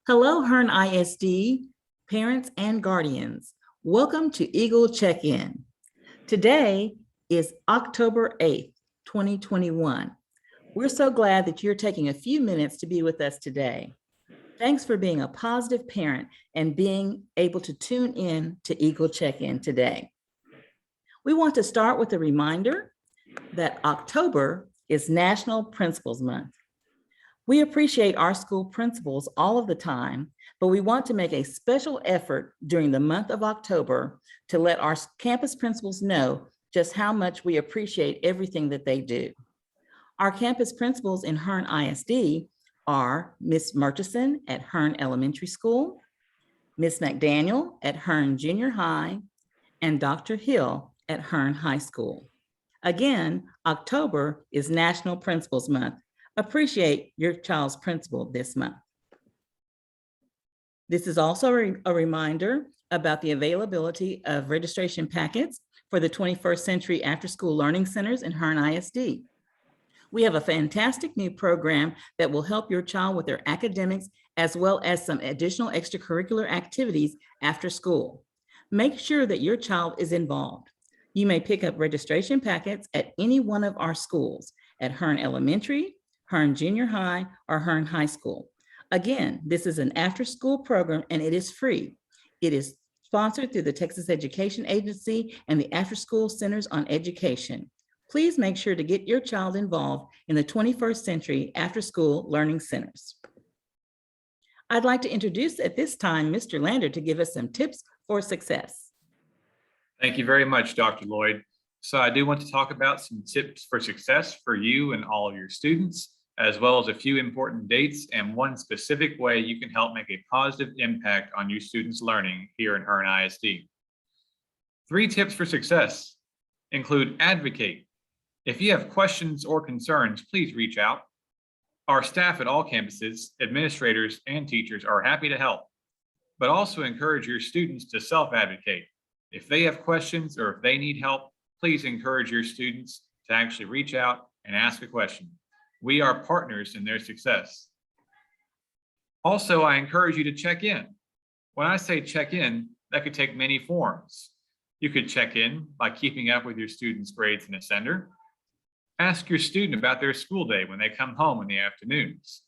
Hello, Hearne ISD, parents and guardians. Welcome to Eagle Check-In. Today is October 8th, 2021. We're so glad that you're taking a few minutes to be with us today. Thanks for being a positive parent and being able to tune in to Eagle Check-In today. We want to start with a reminder that October is National Principals Month. We appreciate our school principals all of the time, but we want to make a special effort during the month of October to let our campus principals know just how much we appreciate everything that they do. Our campus principals in Hearne ISD are Miss Murchison at Hearne Elementary School, Miss McDaniel at Hearne Junior High, and Dr. Hill at Hearne High School. Again, October is National Principals Month. Appreciate your child's principal this month. This is also a reminder about the availability of registration packets for the 21st Century After School Learning Centers in Hearne ISD. We have a fantastic new program that will help your child with their academics as well as some additional extracurricular activities after school. Make sure that your child is involved. You may pick up registration packets at any one of our schools at Hearne Elementary, Hearne Junior High, or Hearne High School. Again, this is an after-school program and it is free. It is sponsored through the Texas Education Agency and the After School Centers on Education. Please make sure to get your child involved in the 21st Century After School Learning Centers. I'd like to introduce at this time Mr. Lander to give us some tips for success. Thank you very much, Dr. Lloyd. So I do want to talk about some tips for success for you and all of your students, as well as a few important dates and one specific way you can help make a positive impact on your students' learning here in Hearne ISD. 3 tips for success include advocate. If you have questions or concerns, please reach out. Our staff at all campuses, administrators, and teachers are happy to help, but also encourage your students to self-advocate. If they have questions or if they need help, please encourage your students to actually reach out and ask a question. We are partners in their success. Also, I encourage you to check in. When I say check in, that could take many forms. You could check in by keeping up with your students' grades in Ascender. Ask your student about their school day when they come home in the afternoons.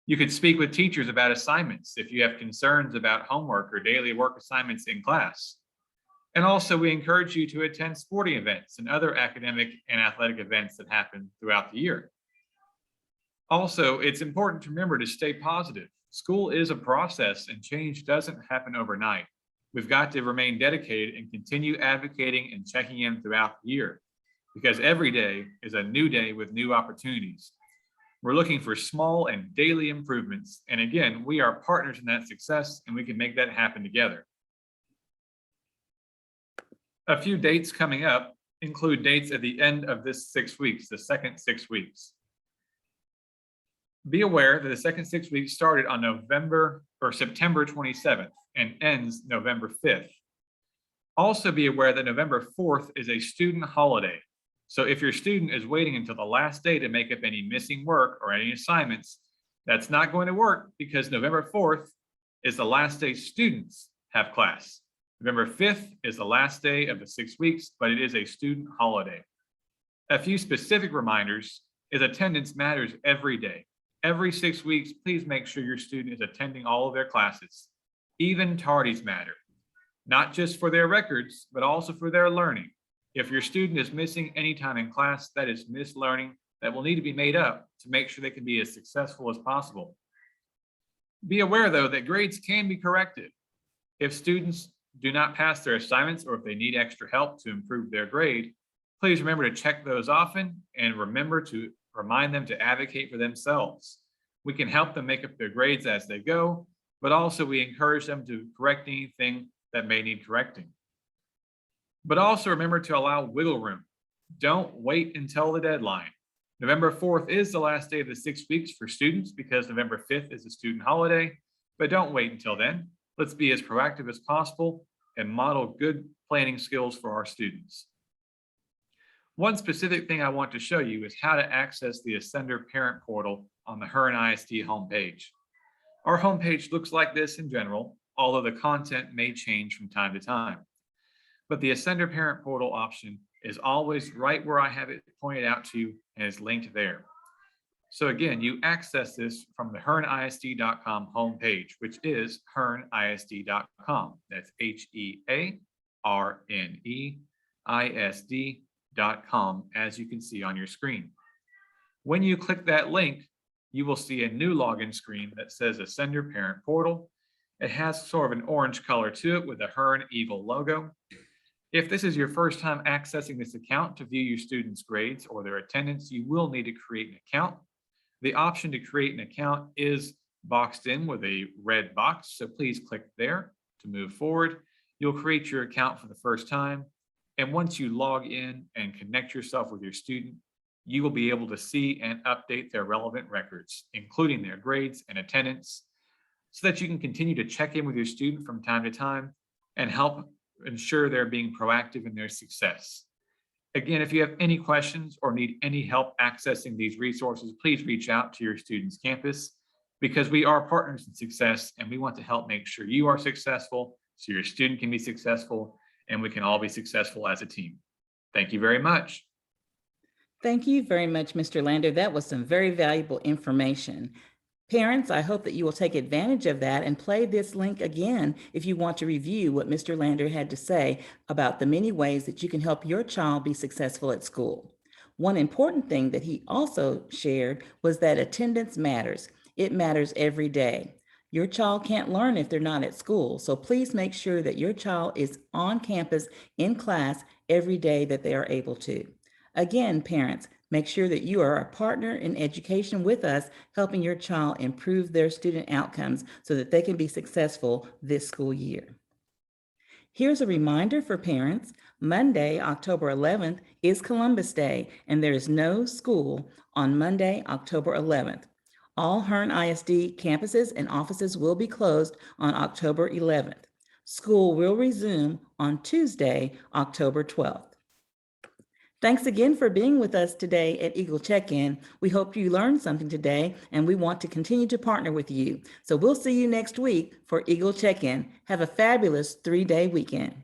You could speak with teachers about assignments if you have concerns about homework or daily work assignments in class. And also, we encourage you to attend sporting events and other academic and athletic events that happen throughout the year. Also, it's important to remember to stay positive. School is a process and change doesn't happen overnight. We've got to remain dedicated and continue advocating and checking in throughout the year, because every day is a new day with new opportunities. We're looking for small and daily improvements. And again, we are partners in that success and we can make that happen together. A few dates coming up include dates at the end of this 6 weeks, the second 6 weeks. Be aware that the second 6 weeks started on September 27th and ends November 5th. Also be aware that November 4th is a student holiday. So if your student is waiting until the last day to make up any missing work or any assignments, that's not going to work because November 4th is the last day students have class. November 5th is the last day of the 6 weeks, but it is a student holiday. A few specific reminders is attendance matters every day. Every 6 weeks, please make sure your student is attending all of their classes. Even tardies matter, not just for their records, but also for their learning. If your student is missing any time in class, that is missed learning that will need to be made up to make sure they can be as successful as possible. Be aware, though, that grades can be corrected. If students do not pass their assignments or if they need extra help to improve their grade, please remember to check those often and remember to remind them to advocate for themselves. We can help them make up their grades as they go, but also we encourage them to correct anything that may need correcting. But also remember to allow wiggle room. Don't wait until the deadline. November 4th is the last day of the 6 weeks for students because November 5th is a student holiday, but don't wait until then. Let's be as proactive as possible and model good planning skills for our students. One specific thing I want to show you is how to access the Ascender Parent Portal on the Hearne ISD homepage. Our homepage looks like this in general, although the content may change from time to time. But the Ascender Parent Portal option is always right where I have it pointed out to you and is linked there. So again, you access this from the hearneisd.com homepage, which is hearneisd.com. That's HEARNEISD.com, as you can see on your screen. When you click that link, you will see a new login screen that says Ascender Parent Portal. It has sort of an orange color to it with the Hearne Eagle logo. If this is your first time accessing this account to view your students' grades or their attendance, you will need to create an account. The option to create an account is boxed in with a red box, so please click there to move forward. You'll create your account for the first time, and once you log in and connect yourself with your student, you will be able to see and update their relevant records, including their grades and attendance, so that you can continue to check in with your student from time to time and help ensure they're being proactive in their success. Again, if you have any questions or need any help accessing these resources, please reach out to your student's campus, because we are partners in success and we want to help make sure you are successful so your student can be successful and we can all be successful as a team. Thank you very much. Thank you very much, Mr. Lander. That was some very valuable information. Parents, I hope that you will take advantage of that and play this link again if you want to review what Mr. Lander had to say about the many ways that you can help your child be successful at school. One important thing that he also shared was that attendance matters. It matters every day. Your child can't learn if they're not at school, so please make sure that your child is on campus in class every day that they are able to. Again, parents, make sure that you are a partner in education with us, helping your child improve their student outcomes so that they can be successful this school year. Here's a reminder for parents. Monday, October 11th is Columbus Day, and there is no school on Monday, October 11th. All Hearne ISD campuses and offices will be closed on October 11th. School will resume on Tuesday, October 12th. Thanks again for being with us today at Eagle Check-In. We hope you learned something today, and we want to continue to partner with you. So we'll see you next week for Eagle Check-In. Have a fabulous 3-day weekend.